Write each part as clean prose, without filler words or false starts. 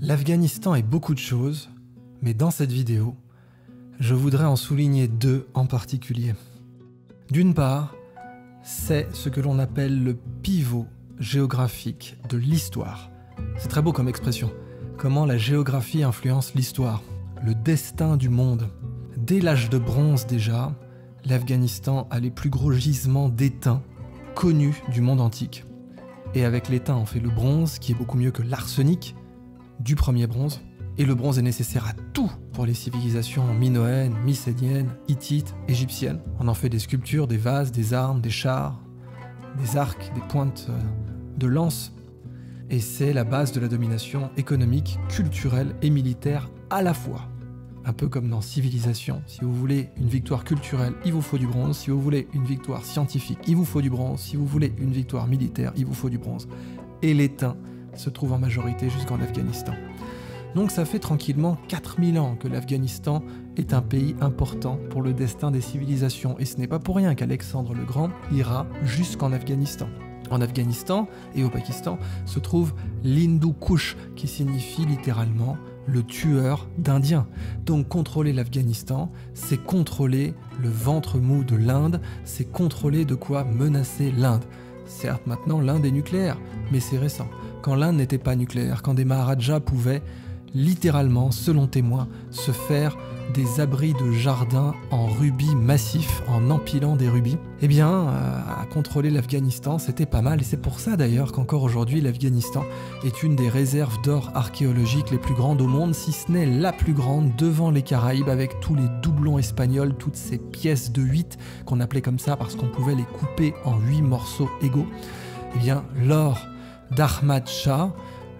L'Afghanistan est beaucoup de choses, mais dans cette vidéo, je voudrais en souligner deux en particulier. D'une part, c'est ce que l'on appelle le pivot géographique de l'histoire. C'est très beau comme expression. Comment la géographie influence l'histoire, le destin du monde. Dès l'âge de bronze déjà, l'Afghanistan a les plus gros gisements d'étain connus du monde antique. Et avec l'étain, on fait le bronze, qui est beaucoup mieux que l'arsenic du premier bronze. Et le bronze est nécessaire à tout pour les civilisations minoennes, mycéniennes, hittites, égyptiennes. On en fait des sculptures, des vases, des armes, des chars, des arcs, des pointes de lance. Et c'est la base de la domination économique, culturelle et militaire à la fois. Un peu comme dans Civilisation, si vous voulez une victoire culturelle, il vous faut du bronze. Si vous voulez une victoire scientifique, il vous faut du bronze. Si vous voulez une victoire militaire, il vous faut du bronze. Et l'étain se trouve en majorité jusqu'en Afghanistan. Donc ça fait tranquillement 4000 ans que l'Afghanistan est un pays important pour le destin des civilisations. Et ce n'est pas pour rien qu'Alexandre le Grand ira jusqu'en Afghanistan. En Afghanistan et au Pakistan se trouve l'Hindu Kush, qui signifie littéralement le tueur d'Indiens. Donc contrôler l'Afghanistan, c'est contrôler le ventre mou de l'Inde, c'est contrôler de quoi menacer l'Inde. Certes, maintenant l'Inde est nucléaire, mais c'est récent. Quand l'Inde n'était pas nucléaire, quand des Maharajas pouvaient littéralement, selon témoins, se faire des abris de jardin en rubis massifs, en empilant des rubis, eh bien, à contrôler l'Afghanistan, c'était pas mal. Et c'est pour ça d'ailleurs qu'encore aujourd'hui, l'Afghanistan est une des réserves d'or archéologiques les plus grandes au monde, si ce n'est la plus grande, devant les Caraïbes, avec tous les doublons espagnols, toutes ces pièces de 8 qu'on appelait comme ça parce qu'on pouvait les couper en 8 morceaux égaux. Eh bien, l'or d'Ahmad Shah,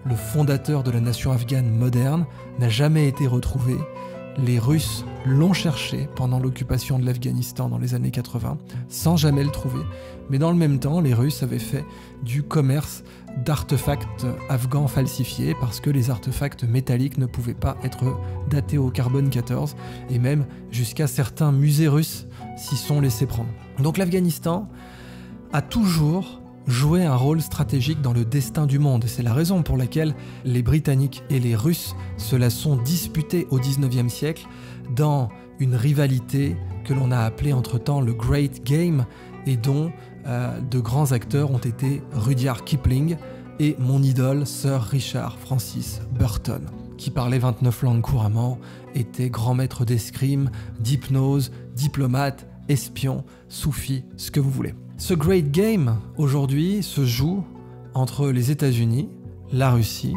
le fondateur de la nation afghane moderne, n'a jamais été retrouvé. Les Russes l'ont cherché pendant l'occupation de l'Afghanistan dans les années 80, sans jamais le trouver. Mais dans le même temps, les Russes avaient fait du commerce d'artefacts afghans falsifiés parce que les artefacts métalliques ne pouvaient pas être datés au carbone 14 et même jusqu'à certains musées russes s'y sont laissés prendre. Donc l'Afghanistan a toujours jouer un rôle stratégique dans le destin du monde. C'est la raison pour laquelle les Britanniques et les Russes se la sont disputés au XIXe siècle dans une rivalité que l'on a appelée entre-temps le Great Game et dont de grands acteurs ont été Rudyard Kipling et mon idole Sir Richard Francis Burton, qui parlait 29 langues couramment, était grand maître d'escrime, d'hypnose, diplomate, espion, soufi, ce que vous voulez. Ce Great Game, aujourd'hui, se joue entre les États-Unis, la Russie,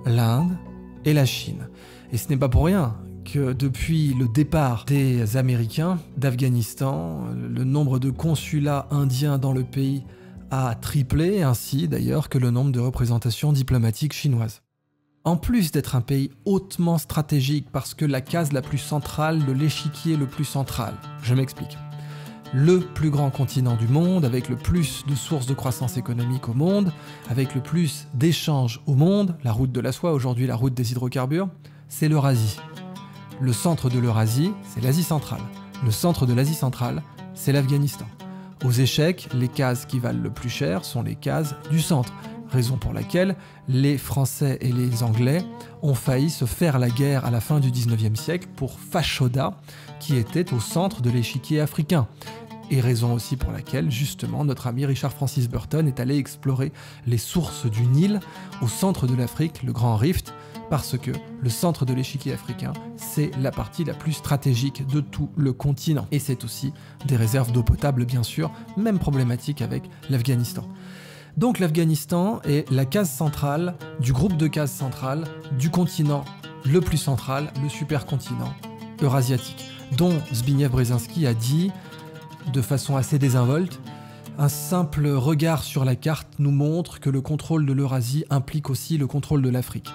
l'Inde et la Chine. Et ce n'est pas pour rien que depuis le départ des Américains d'Afghanistan, le nombre de consulats indiens dans le pays a triplé, ainsi d'ailleurs que le nombre de représentations diplomatiques chinoises. En plus d'être un pays hautement stratégique parce que la case la plus centrale de l'échiquier le plus central, je m'explique. Le plus grand continent du monde, avec le plus de sources de croissance économique au monde, avec le plus d'échanges au monde, la route de la soie, aujourd'hui la route des hydrocarbures, c'est l'Eurasie. Le centre de l'Eurasie, c'est l'Asie centrale. Le centre de l'Asie centrale, c'est l'Afghanistan. Aux échecs, les cases qui valent le plus cher sont les cases du centre. Raison pour laquelle les Français et les Anglais ont failli se faire la guerre à la fin du 19e siècle pour Fashoda, qui était au centre de l'échiquier africain. Et raison aussi pour laquelle, justement, notre ami Richard Francis Burton est allé explorer les sources du Nil au centre de l'Afrique, le Grand Rift, parce que le centre de l'échiquier africain, c'est la partie la plus stratégique de tout le continent. Et c'est aussi des réserves d'eau potable, bien sûr, même problématique avec l'Afghanistan. Donc l'Afghanistan est la case centrale du groupe de cases centrales du continent le plus central, le supercontinent eurasiatique, dont Zbigniew Brzezinski a dit, de façon assez désinvolte, un simple regard sur la carte nous montre que le contrôle de l'Eurasie implique aussi le contrôle de l'Afrique.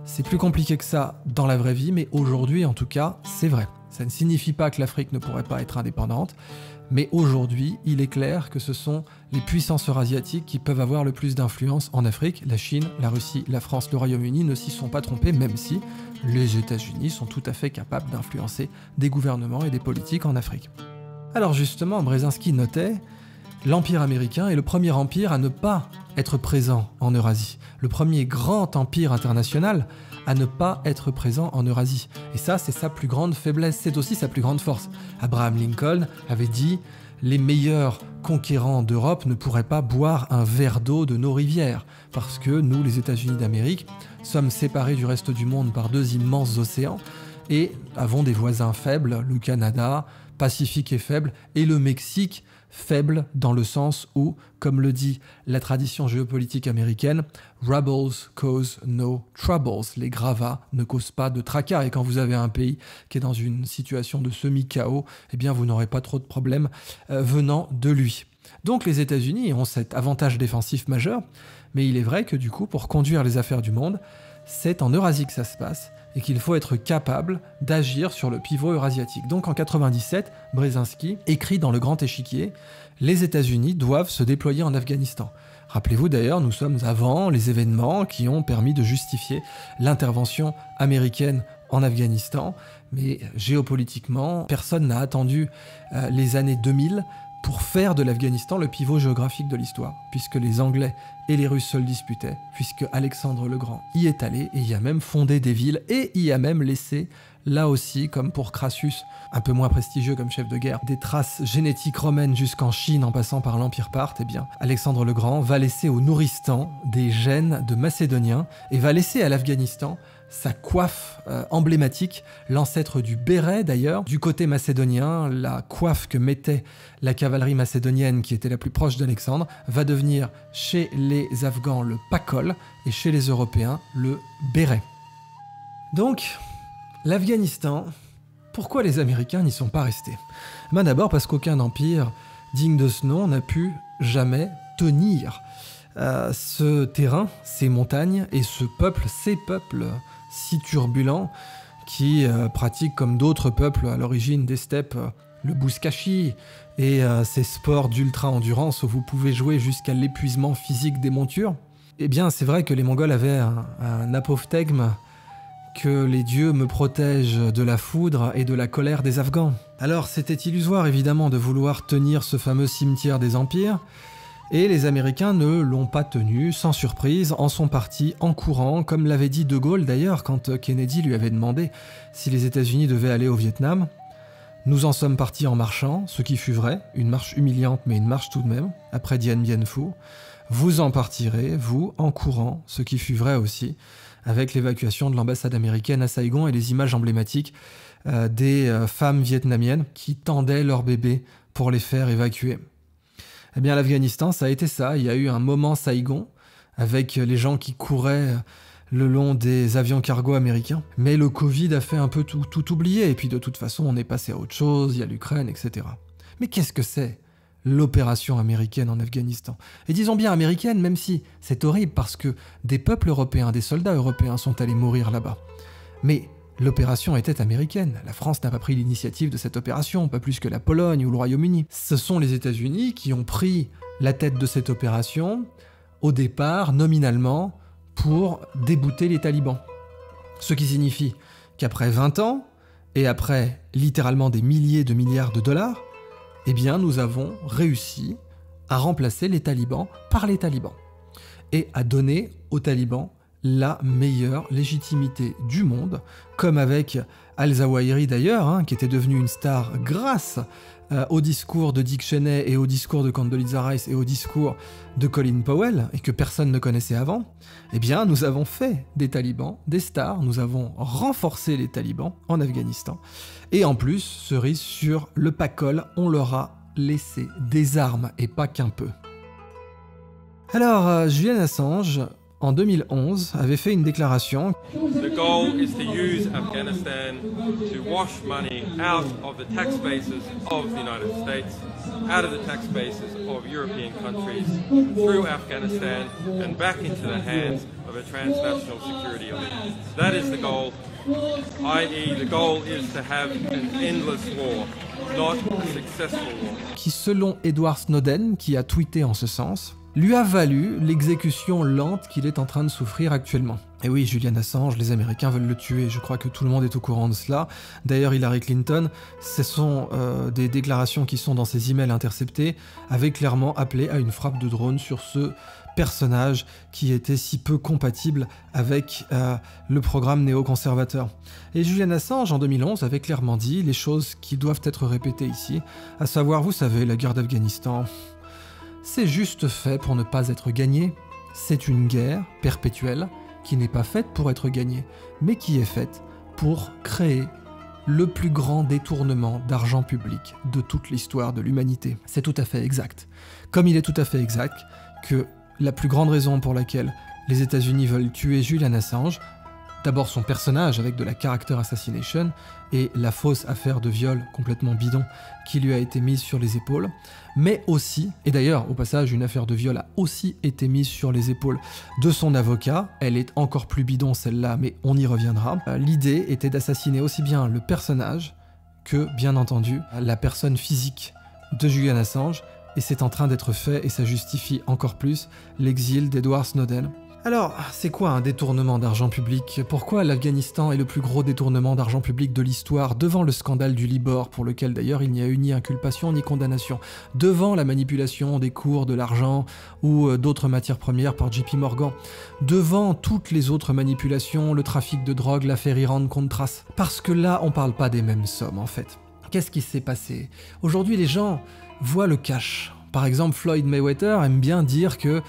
C'est plus compliqué que ça dans la vraie vie, mais aujourd'hui en tout cas, c'est vrai. Ça ne signifie pas que l'Afrique ne pourrait pas être indépendante, mais aujourd'hui, il est clair que ce sont les puissances eurasiatiques qui peuvent avoir le plus d'influence en Afrique. La Chine, la Russie, la France, le Royaume-Uni ne s'y sont pas trompés, même si les États-Unis sont tout à fait capables d'influencer des gouvernements et des politiques en Afrique. Alors justement, Brzezinski notait, l'Empire américain est le premier empire à ne pas être présent en Eurasie. Le premier grand empire international à ne pas être présent en Eurasie. Et ça, c'est sa plus grande faiblesse, c'est aussi sa plus grande force. Abraham Lincoln avait dit « Les meilleurs conquérants d'Europe ne pourraient pas boire un verre d'eau de nos rivières, parce que nous, les États-Unis d'Amérique, sommes séparés du reste du monde par 2 immenses océans et avons des voisins faibles, le Canada, Pacifique est faible, et le Mexique, faible dans le sens où, comme le dit la tradition géopolitique américaine, « Rebels cause no troubles », les gravats ne causent pas de tracas, et quand vous avez un pays qui est dans une situation de semi-chaos, eh bien vous n'aurez pas trop de problèmes venant de lui. Donc les États-Unis ont cet avantage défensif majeur, mais il est vrai que du coup, pour conduire les affaires du monde, c'est en Eurasie que ça se passe, et qu'il faut être capable d'agir sur le pivot eurasiatique. Donc en 97, Brzezinski écrit dans Le Grand Échiquier « Les États-Unis doivent se déployer en Afghanistan ». Rappelez-vous d'ailleurs, nous sommes avant les événements qui ont permis de justifier l'intervention américaine en Afghanistan, mais géopolitiquement, personne n'a attendu les années 2000 pour faire de l'Afghanistan le pivot géographique de l'histoire, puisque les Anglais et les Russes se le disputaient, puisque Alexandre le Grand y est allé et y a même fondé des villes et y a même laissé, là aussi, comme pour Crassus, un peu moins prestigieux comme chef de guerre, des traces génétiques romaines jusqu'en Chine en passant par l'Empire parthe. Eh bien, Alexandre le Grand va laisser au Nouristan des gènes de Macédoniens et va laisser à l'Afghanistan sa coiffe emblématique, l'ancêtre du béret d'ailleurs. Du côté macédonien, la coiffe que mettait la cavalerie macédonienne, qui était la plus proche d'Alexandre, va devenir chez les Afghans le pakol et chez les Européens le béret. Donc, l'Afghanistan, pourquoi les Américains n'y sont pas restés? Ben d'abord parce qu'aucun empire digne de ce nom n'a pu jamais tenir ce terrain, ces montagnes et ce peuple, ces peuples si turbulents qui pratiquent comme d'autres peuples à l'origine des steppes le bouskashi et ces sports d'ultra-endurance où vous pouvez jouer jusqu'à l'épuisement physique des montures. Eh bien, c'est vrai que les Mongols avaient un apophthegme que les dieux me protègent de la foudre et de la colère des Afghans. Alors, c'était illusoire évidemment de vouloir tenir ce fameux cimetière des empires, et les Américains ne l'ont pas tenu, sans surprise, en sont partis en courant, comme l'avait dit De Gaulle d'ailleurs quand Kennedy lui avait demandé si les États-Unis devaient aller au Vietnam. Nous en sommes partis en marchant, ce qui fut vrai, une marche humiliante mais une marche tout de même, après Dien Bien Phu. Vous en partirez, vous, en courant, ce qui fut vrai aussi, avec l'évacuation de l'ambassade américaine à Saigon et les images emblématiques des femmes vietnamiennes qui tendaient leurs bébés pour les faire évacuer. Eh bien, l'Afghanistan, ça a été ça. Il y a eu un moment Saigon, avec les gens qui couraient le long des avions cargo américains. Mais le Covid a fait un peu tout oublier, et puis de toute façon, on est passé à autre chose, il y a l'Ukraine, etc. Mais qu'est-ce que c'est, l'opération américaine en Afghanistan? Et disons bien américaine, même si c'est horrible, parce que des peuples européens, des soldats européens sont allés mourir là-bas. Mais l'opération était américaine. La France n'a pas pris l'initiative de cette opération, pas plus que la Pologne ou le Royaume-Uni. Ce sont les États-Unis qui ont pris la tête de cette opération, au départ, nominalement, pour débouter les talibans. Ce qui signifie qu'après 20 ans, et après littéralement des milliers de milliards de dollars, eh bien nous avons réussi à remplacer les talibans par les talibans. Et à donner aux talibans la meilleure légitimité du monde, comme avec Al-Zawahiri d'ailleurs, qui était devenu une star grâce au discours de Dick Cheney et au discours de Condoleezza Rice et au discours de Colin Powell, et que personne ne connaissait avant. Eh bien, nous avons fait des talibans des stars, nous avons renforcé les talibans en Afghanistan, et en plus, cerise sur le pakol, on leur a laissé des armes, et pas qu'un peu. Alors, Julian Assange, en 2011, avait fait une déclaration. The goal is to use Afghanistan to wash money out of the tax bases of the United States, out of the tax bases of European countries, through Afghanistan and back into the hands of a transnational security elite. That is the goal, i.e. the goal is to have an endless war, not a successful war. Qui, selon Edward Snowden, qui a tweeté en ce sens, lui a valu l'exécution lente qu'il est en train de souffrir actuellement. Et oui, Julian Assange, les Américains veulent le tuer, je crois que tout le monde est au courant de cela. D'ailleurs, Hillary Clinton, ce sont des déclarations qui sont dans ses emails interceptés, avait clairement appelé à une frappe de drone sur ce personnage qui était si peu compatible avec le programme néoconservateur. Et Julian Assange, en 2011, avait clairement dit les choses qui doivent être répétées ici, à savoir, vous savez, la guerre d'Afghanistan, c'est juste fait pour ne pas être gagné. C'est une guerre perpétuelle qui n'est pas faite pour être gagnée, mais qui est faite pour créer le plus grand détournement d'argent public de toute l'histoire de l'humanité. C'est tout à fait exact. Comme il est tout à fait exact que la plus grande raison pour laquelle les États-Unis veulent tuer Julian Assange, d'abord son personnage avec de la character assassination et la fausse affaire de viol complètement bidon qui lui a été mise sur les épaules, mais aussi, et d'ailleurs au passage une affaire de viol a aussi été mise sur les épaules de son avocat, elle est encore plus bidon celle-là mais on y reviendra. L'idée était d'assassiner aussi bien le personnage que bien entendu la personne physique de Julian Assange, et c'est en train d'être fait et ça justifie encore plus l'exil d'Edward Snowden. Alors, c'est quoi un détournement d'argent public? Pourquoi l'Afghanistan est le plus gros détournement d'argent public de l'histoire, devant le scandale du Libor, pour lequel d'ailleurs il n'y a eu ni inculpation ni condamnation, devant la manipulation des cours de l'argent ou d'autres matières premières par JP Morgan, devant toutes les autres manipulations, le trafic de drogue, l'affaire Iran-Contras? Parce que là, on parle pas des mêmes sommes en fait. Qu'est-ce qui s'est passé? Aujourd'hui, les gens voient le cash. Par exemple, Floyd Mayweather aime bien dire que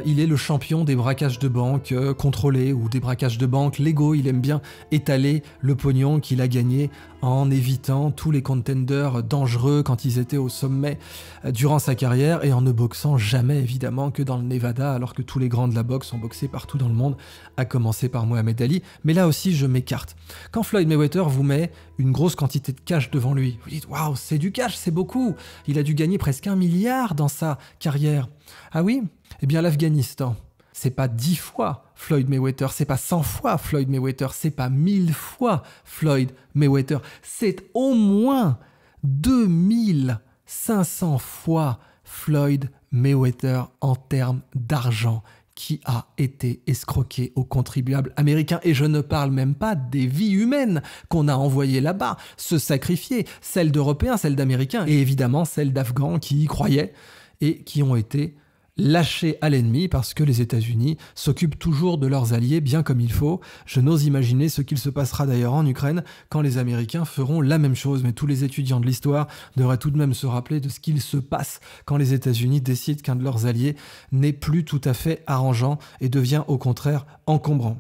il est le champion des braquages de banque contrôlés ou des braquages de banque légaux. Il aime bien étaler le pognon qu'il a gagné en évitant tous les contenders dangereux quand ils étaient au sommet durant sa carrière et en ne boxant jamais évidemment que dans le Nevada, alors que tous les grands de la boxe ont boxé partout dans le monde, à commencer par Mohamed Ali. Mais là aussi, je m'écarte. Quand Floyd Mayweather vous met une grosse quantité de cash devant lui, vous dites « Waouh, c'est du cash, c'est beaucoup ! Il a dû gagner presque 1 milliard dans sa carrière. » Ah oui? Eh bien l'Afghanistan, c'est pas 10 fois Floyd Mayweather, c'est pas 100 fois Floyd Mayweather, c'est pas 1000 fois Floyd Mayweather, c'est au moins 2500 fois Floyd Mayweather en termes d'argent qui a été escroqué aux contribuables américains. Et je ne parle même pas des vies humaines qu'on a envoyées là-bas, se sacrifier, celles d'Européens, celles d'Américains, et évidemment celles d'Afghans qui y croyaient et qui ont été lâchés à l'ennemi parce que les États-Unis s'occupent toujours de leurs alliés bien comme il faut. Je n'ose imaginer ce qu'il se passera d'ailleurs en Ukraine quand les Américains feront la même chose, mais tous les étudiants de l'histoire devraient tout de même se rappeler de ce qu'il se passe quand les États-Unis décident qu'un de leurs alliés n'est plus tout à fait arrangeant et devient au contraire encombrant.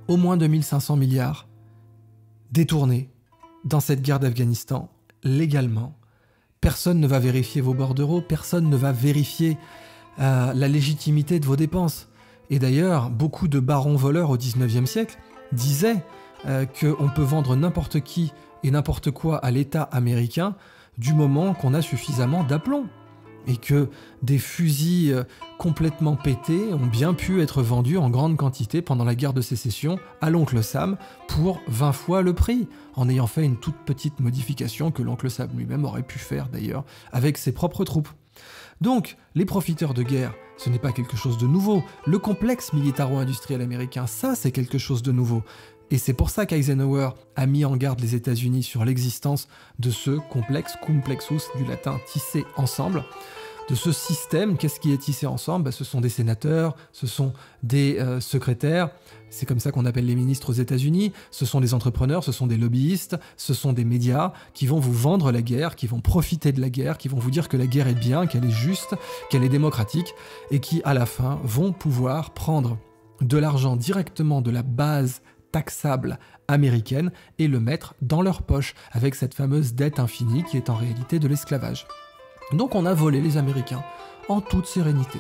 Au moins 2500 milliards détournés dans cette guerre d'Afghanistan légalement. Personne ne va vérifier vos bordereaux, personne ne va vérifier la légitimité de vos dépenses. Et d'ailleurs, beaucoup de barons voleurs au 19e siècle disaient qu'on peut vendre n'importe qui et n'importe quoi à l'État américain du moment qu'on a suffisamment d'aplomb. Et que des fusils complètement pétés ont bien pu être vendus en grande quantité pendant la guerre de sécession à l'oncle Sam pour 20 fois le prix, en ayant fait une toute petite modification que l'oncle Sam lui-même aurait pu faire d'ailleurs avec ses propres troupes. Donc, les profiteurs de guerre, ce n'est pas quelque chose de nouveau. Le complexe militaro-industriel américain, ça c'est quelque chose de nouveau. Et c'est pour ça qu'Eisenhower a mis en garde les États-Unis sur l'existence de ce complexe, complexus du latin tisser ensemble, de ce système. Qu'est-ce qui est tissé ensemble? Ce sont des sénateurs, ce sont des secrétaires, c'est comme ça qu'on appelle les ministres aux États-Unis, ce sont des entrepreneurs, ce sont des lobbyistes, ce sont des médias qui vont vous vendre la guerre, qui vont profiter de la guerre, qui vont vous dire que la guerre est bien, qu'elle est juste, qu'elle est démocratique, et qui à la fin vont pouvoir prendre de l'argent directement de la base taxable américaine et le mettre dans leur poche avec cette fameuse dette infinie qui est en réalité de l'esclavage. Donc on a volé les Américains en toute sérénité.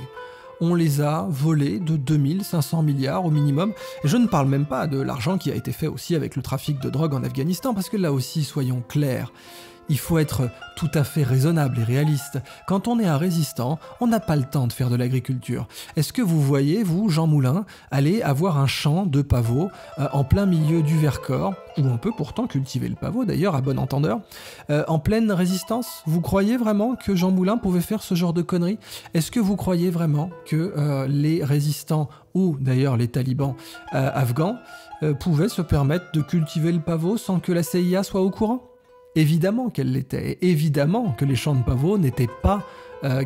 On les a volés de 2500 milliards au minimum. Et je ne parle même pas de l'argent qui a été fait aussi avec le trafic de drogue en Afghanistan, parce que là aussi, soyons clairs, Il faut être tout à fait raisonnable et réaliste. Quand on est un résistant, on n'a pas le temps de faire de l'agriculture. Est-ce que vous voyez, vous, Jean Moulin, aller avoir un champ de pavots en plein milieu du Vercors, où on peut pourtant cultiver le pavot d'ailleurs, à bon entendeur, en pleine résistance? Vous croyez vraiment que Jean Moulin pouvait faire ce genre de conneries? Est-ce que vous croyez vraiment que les résistants, ou d'ailleurs les talibans afghans, pouvaient se permettre de cultiver le pavot sans que la CIA soit au courant? Évidemment qu'elle l'était, et évidemment que les champs de pavots n'étaient pas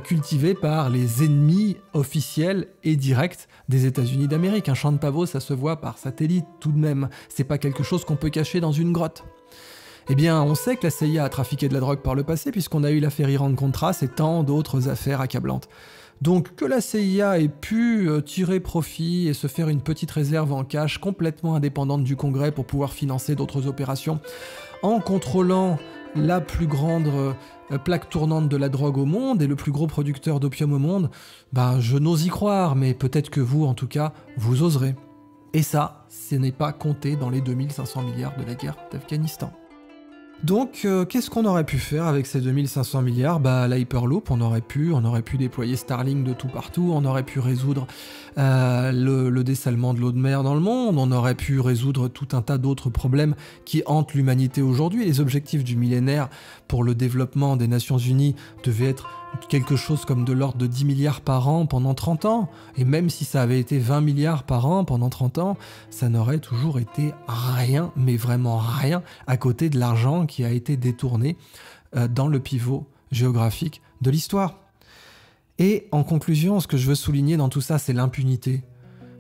cultivés par les ennemis officiels et directs des États-Unis d'Amérique. Un champ de pavots, ça se voit par satellite tout de même, c'est pas quelque chose qu'on peut cacher dans une grotte. Eh bien, on sait que la CIA a trafiqué de la drogue par le passé, puisqu'on a eu l'affaire Iran-Contras et tant d'autres affaires accablantes. Donc que la CIA ait pu tirer profit et se faire une petite réserve en cash complètement indépendante du Congrès pour pouvoir financer d'autres opérations, en contrôlant la plus grande plaque tournante de la drogue au monde et le plus gros producteur d'opium au monde, ben je n'ose y croire, mais peut-être que vous, en tout cas, vous oserez. Et ça, ce n'est pas compté dans les 2500 milliards de la guerre d'Afghanistan. Donc, qu'est-ce qu'on aurait pu faire avec ces 2500 milliards? Bah, la Hyperloop, on aurait pu déployer Starlink de tout partout, on aurait pu résoudre le dessalement de l'eau de mer dans le monde, on aurait pu résoudre tout un tas d'autres problèmes qui hantent l'humanité aujourd'hui. Les objectifs du millénaire pour le développement des Nations Unies devaient être quelque chose comme de l'ordre de 10 milliards par an pendant 30 ans. Et même si ça avait été 20 milliards par an pendant 30 ans, ça n'aurait toujours été rien, mais vraiment rien, à côté de l'argent qui a été détourné dans le pivot géographique de l'histoire. Et en conclusion, ce que je veux souligner dans tout ça, c'est l'impunité.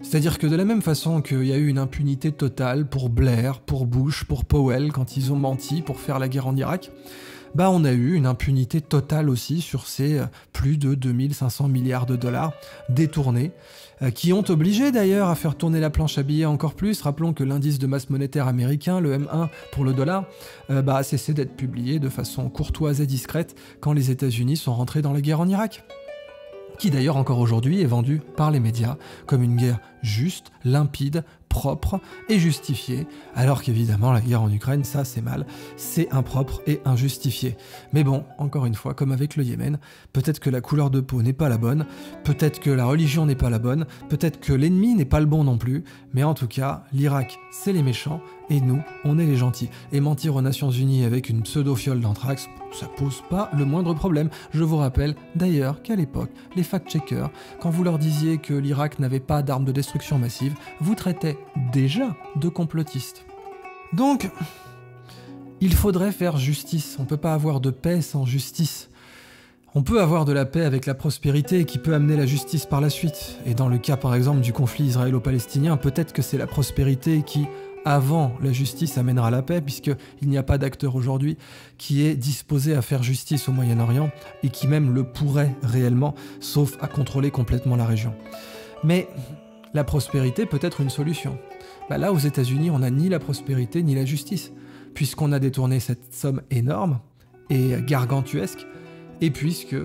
C'est-à-dire que de la même façon qu'il y a eu une impunité totale pour Blair, pour Bush, pour Powell, quand ils ont menti pour faire la guerre en Irak, bah on a eu une impunité totale aussi sur ces plus de 2500 milliards de dollars détournés, qui ont obligé d'ailleurs à faire tourner la planche à billets encore plus. Rappelons que l'indice de masse monétaire américain, le M1 pour le dollar, a cessé d'être publié de façon courtoise et discrète quand les États-Unis sont rentrés dans la guerre en Irak, qui d'ailleurs encore aujourd'hui est vendue par les médias comme une guerre juste, limpide, propre et justifiée, alors qu'évidemment la guerre en Ukraine, ça c'est mal, c'est impropre et injustifié. Mais bon, encore une fois, comme avec le Yémen, peut-être que la couleur de peau n'est pas la bonne, peut-être que la religion n'est pas la bonne, peut-être que l'ennemi n'est pas le bon non plus, mais en tout cas, l'Irak, c'est les méchants, et nous, on est les gentils. Et mentir aux Nations Unies avec une pseudo-fiole d'anthrax, ça pose pas le moindre problème. Je vous rappelle d'ailleurs qu'à l'époque, les fact-checkers, quand vous leur disiez que l'Irak n'avait pas d'armes de destruction massive, vous traitaient déjà de complotistes. Donc, il faudrait faire justice. On peut pas avoir de paix sans justice. On peut avoir de la paix avec la prospérité qui peut amener la justice par la suite. Et dans le cas par exemple du conflit israélo-palestinien, peut-être que c'est la prospérité qui, avant la justice, amènera la paix, puisqu'il n'y a pas d'acteur aujourd'hui qui est disposé à faire justice au Moyen-Orient et qui même le pourrait réellement, sauf à contrôler complètement la région. Mais la prospérité peut être une solution. Là, aux États-Unis, on n'a ni la prospérité ni la justice, puisqu'on a détourné cette somme énorme et gargantuesque, et puisque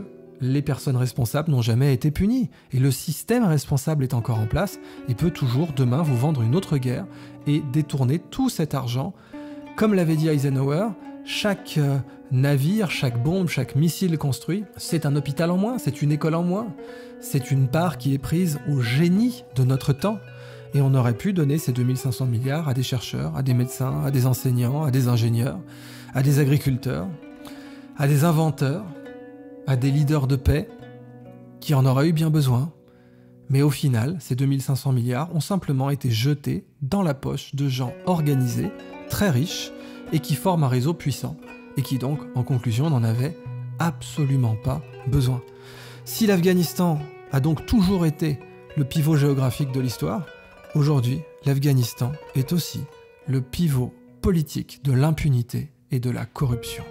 les personnes responsables n'ont jamais été punies. Et le système responsable est encore en place et peut toujours demain vous vendre une autre guerre et détourner tout cet argent. Comme l'avait dit Eisenhower, chaque navire, chaque bombe, chaque missile construit, c'est un hôpital en moins, c'est une école en moins. C'est une part qui est prise au génie de notre temps. Et on aurait pu donner ces 2500 milliards à des chercheurs, à des médecins, à des enseignants, à des ingénieurs, à des agriculteurs, à des inventeurs, à des leaders de paix qui en auraient eu bien besoin. Mais au final, ces 2500 milliards ont simplement été jetés dans la poche de gens organisés, très riches, et qui forment un réseau puissant, et qui donc, en conclusion, n'en avaient absolument pas besoin. Si l'Afghanistan a donc toujours été le pivot géographique de l'histoire, aujourd'hui, l'Afghanistan est aussi le pivot politique de l'impunité et de la corruption.